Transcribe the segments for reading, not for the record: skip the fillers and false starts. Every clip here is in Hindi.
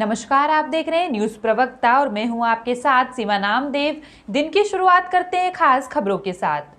नमस्कार, आप देख रहे हैं न्यूज प्रवक्ता और मैं हूं आपके साथ सीमा नामदेव। दिन की शुरुआत करते हैं खास खबरों के साथ।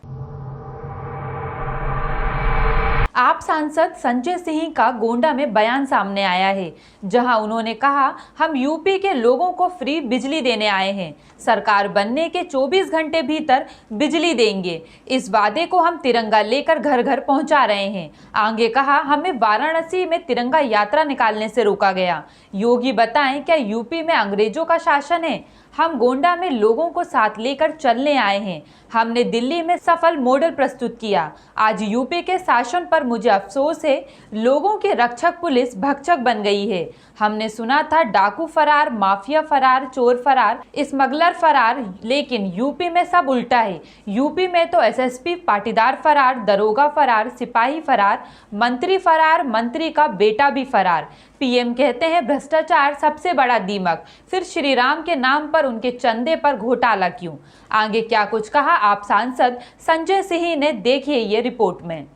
आप सांसद संजय सिंह का गोंडा में बयान सामने आया है, जहां उन्होंने कहा, हम यूपी के लोगों को फ्री बिजली देने आए हैं। सरकार बनने के 24 घंटे भीतर बिजली देंगे। इस वादे को हम तिरंगा लेकर घर घर पहुंचा रहे हैं। आगे कहा, हमें वाराणसी में तिरंगा यात्रा निकालने से रोका गया। योगी बताएं, क्या यूपी में अंग्रेजों का शासन है? हम गोंडा में लोगों को साथ लेकर चलने आए हैं। हमने दिल्ली में सफल मॉडल प्रस्तुत किया। आज यूपी के शासन पर मुझे अफसोस है, लोगों के रक्षक पुलिस भक्षक बन गई है। हमने सुना था डाकू फरार, माफिया फरार, चोर फरार, स्मगलर फरार, लेकिन यूपी में सब उल्टा है। यूपी में तो एसएसपी पाटीदार फरार, दरोगा फरार, सिपाही फरार, मंत्री फरार, मंत्री का बेटा भी फरार। पीएम कहते हैं भ्रष्टाचार सबसे बड़ा दीमक, फिर श्री राम के नाम पर उनके चंदे पर घोटाला क्यों? आगे क्या कुछ कहा आप सांसद संजय सिंह ने, देखिए ये रिपोर्ट में।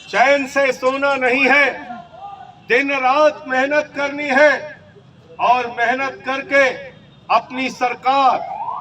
चैन से सोना नहीं है, दिन रात मेहनत करनी है और मेहनत करके अपनी सरकार,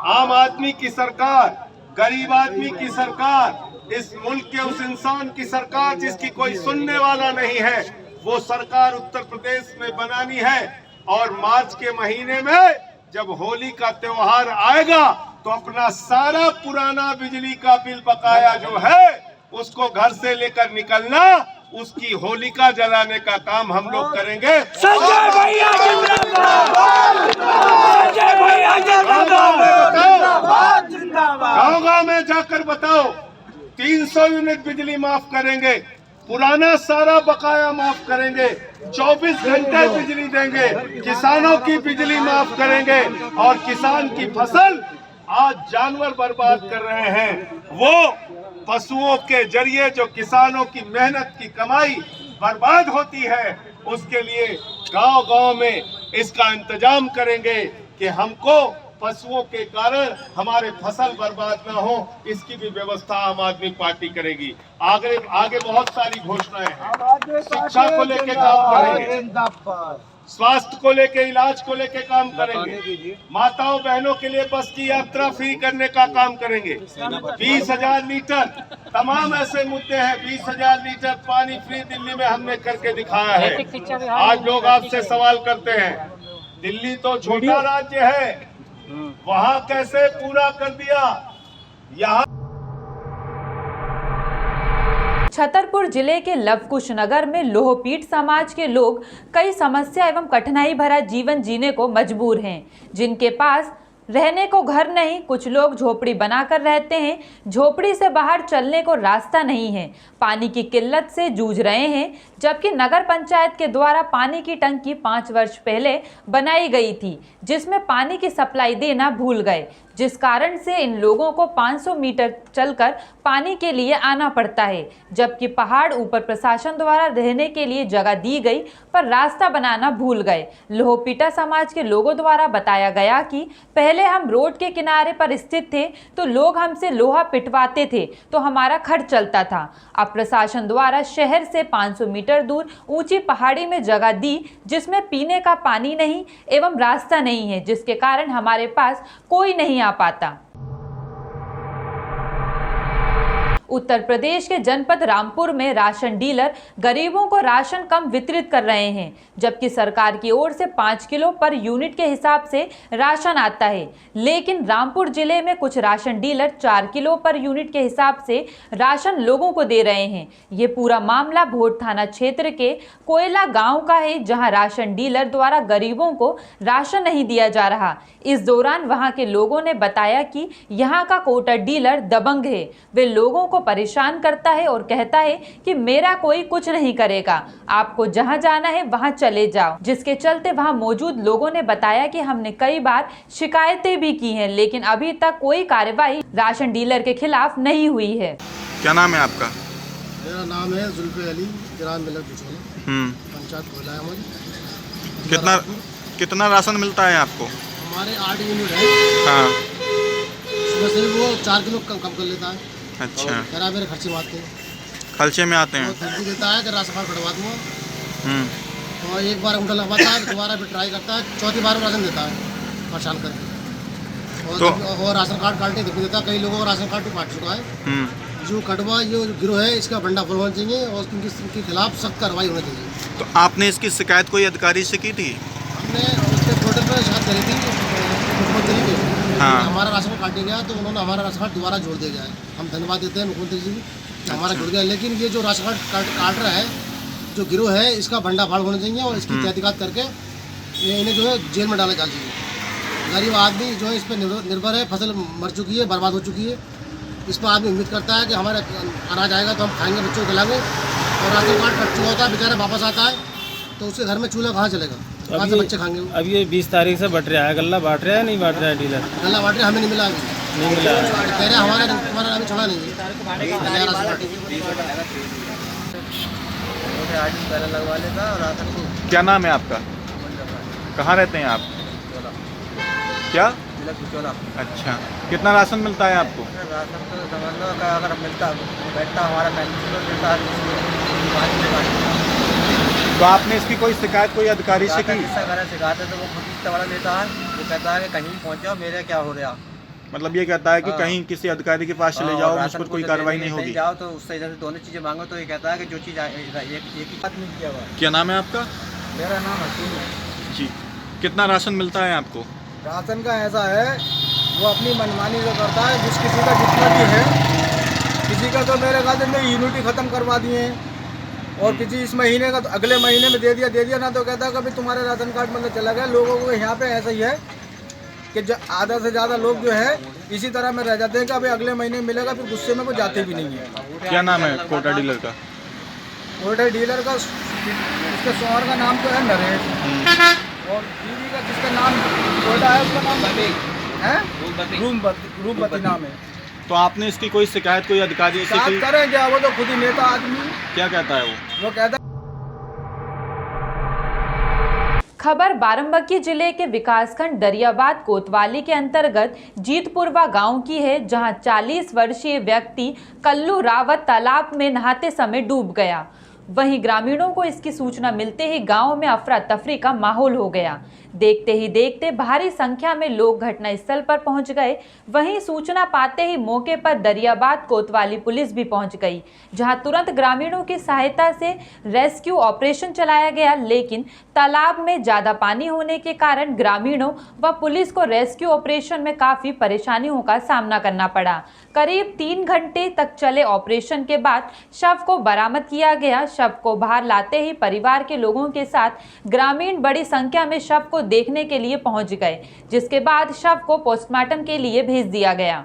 आम आदमी की सरकार, गरीब आदमी की सरकार, इस मुल्क के उस इंसान की सरकार जिसकी कोई सुनने वाला नहीं है, वो सरकार उत्तर प्रदेश में बनानी है। और मार्च के महीने में जब होली का त्योहार आएगा तो अपना सारा पुराना बिजली का बिल बकाया जो है उसको घर से लेकर निकलना, उसकी होलिका जलाने का काम हम लोग करेंगे। संजय भैया जिंदाबाद, संजय भैया जिंदाबाद, जिंदाबाद। गाँव-गाँव में जाकर बताओ, 300 यूनिट बिजली माफ करेंगे, पुराना सारा बकाया माफ करेंगे, 24 घंटे बिजली देंगे, किसानों की बिजली माफ करेंगे और किसान की फसल आज जानवर बर्बाद कर रहे हैं, वो पशुओं के जरिए जो किसानों की मेहनत की कमाई बर्बाद होती है, उसके लिए गांव-गांव में इसका इंतजाम करेंगे कि हमको पशुओं के कारण हमारे फसल बर्बाद ना हो, इसकी भी व्यवस्था आम आदमी पार्टी करेगी। आगे बहुत सारी घोषणाएं हैं। शिक्षा को लेके काम करेंगे, स्वास्थ्य को लेके, इलाज को लेके काम करेंगे, माताओं बहनों के लिए बस की यात्रा फ्री करने का काम करेंगे, 20,000 लीटर, तमाम ऐसे मुद्दे हैं। 20,000 लीटर पानी फ्री दिल्ली में हमने करके दिखाया है। आज लोग आपसे सवाल करते हैं, दिल्ली तो छोटा राज्य है, वहां कैसे पूरा कर दिया? यहाँ छतरपुर जिले के लवकुश नगर में लोहपीठ समाज के लोग कई समस्या एवं कठिनाई भरा जीवन जीने को मजबूर हैं। जिनके पास रहने को घर नहीं, कुछ लोग झोपड़ी बनाकर रहते हैं। झोपड़ी से बाहर चलने को रास्ता नहीं है, पानी की किल्लत से जूझ रहे हैं। जबकि नगर पंचायत के द्वारा पानी की टंकी 5 वर्ष पहले बनाई गई थी, जिसमें पानी की सप्लाई देना भूल गए, जिस कारण से इन लोगों को 500 मीटर चलकर पानी के लिए आना पड़ता है। जबकि पहाड़ ऊपर प्रशासन द्वारा रहने के लिए जगह दी गई, पर रास्ता बनाना भूल गए। लोहपीटा समाज के लोगों द्वारा बताया गया कि पहले हम रोड के किनारे पर स्थित थे तो लोग हमसे लोहा पिटवाते थे तो हमारा खर्च चलता था। अब प्रशासन द्वारा शहर से 500 मीटर दूर ऊंची पहाड़ी में जगह दी, जिसमें पीने का पानी नहीं एवं रास्ता नहीं है, जिसके कारण हमारे पास कोई नहीं आ पाता। उत्तर प्रदेश के जनपद रामपुर में राशन डीलर गरीबों को राशन कम वितरित कर रहे हैं, जबकि सरकार की ओर से 5 किलो पर यूनिट के हिसाब से राशन आता है। लेकिन रामपुर जिले में कुछ ration dealer 4 kilo per unit के हिसाब से राशन लोगों को दे रहे हैं। ये पूरा मामला भोट थाना क्षेत्र के कोयला गांव का है, जहां राशन डीलर द्वारा गरीबों को राशन नहीं दिया जा रहा। इस दौरान वहां के लोगों ने बताया कि यहाँ का कोटा डीलर दबंग है, वे लोगों को परेशान करता है और कहता है कि मेरा कोई कुछ नहीं करेगा, आपको जहां जाना है वहां चले जाओ। जिसके चलते वहां मौजूद लोगों ने बताया कि हमने कई बार शिकायतें भी की हैं, लेकिन अभी तक कोई कार्रवाई राशन डीलर के खिलाफ नहीं हुई है। क्या नाम है आपका? मेरा नाम है जुल्फे अली, ग्राम मिलक पंचायत कोयला है। कितना राशन मिलता है आपको? हमारे 8 यूनिट है। हाँ। उसमें से वो 4 किलो कम कर लेता है। अच्छा, मेरे खर्चे में आते हैं, खर्चे में आते हैं। वो देता है कि राशन कार्ड कटवा दूँगा। और एक बार अंगूठा लगवाता है, दोबारा फिर ट्राई करता है, चौथी बार राशन देता है परेशान करके। और राशन कार्ड काटने नहीं देता, कई लोगों का राशन कार्ड भी काट चुका है। जो कटवा जो गिरोह है इसका भंडाफोड़ होना चाहिए और इनके खिलाफ सख्त कार्रवाई होनी चाहिए। तो आपने इसकी शिकायत कोई अधिकारी से की थी? हमने उसके पोर्टल पर शिकायत करी थी मुख्यमंत्री की। हाँ। हमारा राशन कार्ड काट गया तो उन्होंने हमारा राशन कार्ड दोबारा जोड़ दिया गया है। हम धन्यवाद देते हैं मुख्यमंत्री जी कि हमारा जुड़ गया, लेकिन ये जो राशन कार्ड काट रहा है जो गिरोह है इसका भंडाफोड़ होना चाहिए और इसकी तहकीकात करके इन्हें जो है जेल में डाला जाना चाहिए। गरीब आदमी जो है इस पर निर्भर है, फसल मर चुकी है, बर्बाद हो चुकी है। इस पर आदमी उम्मीद करता है कि हमारा अनाज आएगा तो हम खाएंगे, बच्चों को खिलाएंगे, और राशन कार्ड कट चुका होता है, बेचारा वापस आता है तो उसके घर में चूल्हा कहाँ चलेगा, कहाँ से बच्चे खाएंगे? अब ये 20 तारीख से बट रहा है, गल्ला बांट रहा है नहीं बांट रहा है डीलर? गल्ला बांट रहे, हमें नहीं मिला अभी, नहीं मिला। कह रहे हमारा अभी छोड़ा नहीं है राशन कार्ड। लगवा लेता और राशन को। क्या नाम है आपका? कहाँ रहते हैं आप? क्या? अच्छा, कितना राशन मिलता है आपको? राशन तो समझ लो कि अगर मिलता बैठता हमारा 35 किलो मिलता है। तो आपने इसकी कोई शिकायत कोई अधिकारी से की? सिखाते तो वो खुद ही सवाल लेता है, वो कहता है कि कहीं पहुँचो, मेरे क्या हो रहा। मतलब ये कहता है कि कहीं किसी अधिकारी के पास चले जाओ, उस पर कोई कार्रवाई नहीं होगी। जाओ तो उससे जैसे दोनों चीज़ें मांगो तो ये कहता है कि जो चीज़ एक ही बात नहीं किया हुआ। क्या नाम है आपका? मेरा नाम हसीन है जी। कितना राशन मिलता है आपको? राशन का ऐसा है वो अपनी मनमानी से करता है, जिस किसी का जितना भी है। किसी का तो मेरे ख्याल से यूनिटी ख़त्म करवा दिए हैं और किसी इस महीने का तो अगले महीने में दे दिया ना, तो कहता है कभी तुम्हारे राशन कार्ड मतलब चला गया। लोगों को यहाँ पे ऐसा ही है कि आधा से ज़्यादा लोग जो है इसी तरह में रह जाते हैं कि अभी अगले महीने मिलेगा, फिर गुस्से में वो जाते भी नहीं है। क्या नाम है कोटा डीलर का? कोटा डीलर का उसके शोहर का नाम तो है नरेश, और दीदी का जिसका नाम कोटा है उसका नाम है रूपवती नाम है। तो आपने इसकी कोई शिकायत कोई अधिकारी से की? करें क्या, वो तो खुद ही नेता आदमी। क्या कहता है वो कहता खबर बाराबंकी जिले के विकासखंड दरियाबाद कोतवाली के अंतर्गत जीतपुरवा गांव की है, जहां 40 वर्षीय व्यक्ति कल्लू रावत तालाब में नहाते समय डूब गया। वहीं ग्रामीणों को इसकी सूचना मिलते ही गांव में अफरा तफरी का माहौल हो गया। देखते ही देखते भारी संख्या में लोग घटनास्थल पर पहुंच गए। वहीं सूचना पाते ही मौके पर दरियाबाद कोतवाली पुलिस भी पहुंच गई, जहां तुरंत ग्रामीणों की सहायता से रेस्क्यू ऑपरेशन चलाया गया। लेकिन तालाब में ज्यादा पानी होने के कारण ग्रामीणों व पुलिस को रेस्क्यू ऑपरेशन में काफी परेशानियों का सामना करना पड़ा। करीब 3 घंटे तक चले ऑपरेशन के बाद शव को बरामद किया गया। शव को बाहर लाते ही परिवार के लोगों के साथ ग्रामीण बड़ी संख्या में शव को देखने के लिए पहुंच गए, जिसके बाद शव को पोस्टमार्टम के लिए भेज दिया गया।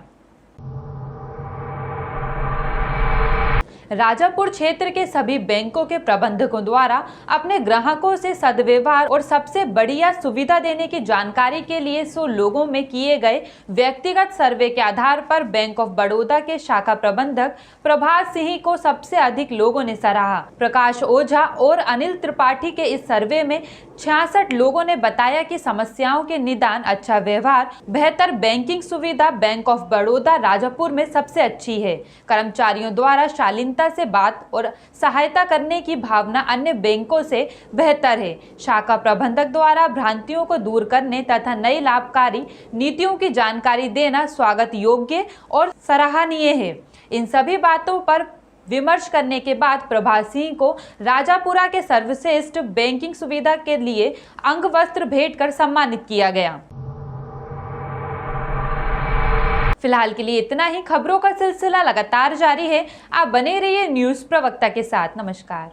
राजापुर क्षेत्र के सभी बैंकों के प्रबंधकों द्वारा अपने ग्राहकों से सदव्यवहार और सबसे बढ़िया सुविधा देने की जानकारी के लिए 100 लोगों में किए गए व्यक्तिगत सर्वे के आधार पर बैंक ऑफ बड़ौदा के शाखा प्रबंधक प्रभात सिंह को सबसे अधिक लोगों ने सराहा। प्रकाश ओझा और अनिल त्रिपाठी के इस सर्वे में 66 लोगों ने बताया कि समस्याओं के निदान, अच्छा व्यवहार, बेहतर बैंकिंग सुविधा बैंक ऑफ बड़ौदा राजापुर में सबसे अच्छी है। कर्मचारियों द्वारा शालीनता से बात और सहायता करने की भावना अन्य बैंकों से बेहतर है। शाखा प्रबंधक द्वारा भ्रांतियों को दूर करने तथा नई लाभकारी नीतियों की जानकारी देना स्वागत योग्य और सराहनीय है। इन सभी बातों पर विमर्श करने के बाद प्रभात सिंह को राजापुरा के सर्वश्रेष्ठ बैंकिंग सुविधा के लिए अंग वस्त्र भेंट कर सम्मानित किया गया। फिलहाल के लिए इतना ही। खबरों का सिलसिला लगातार जारी है। आप बने रहिए न्यूज़ प्रवक्ता के साथ। नमस्कार।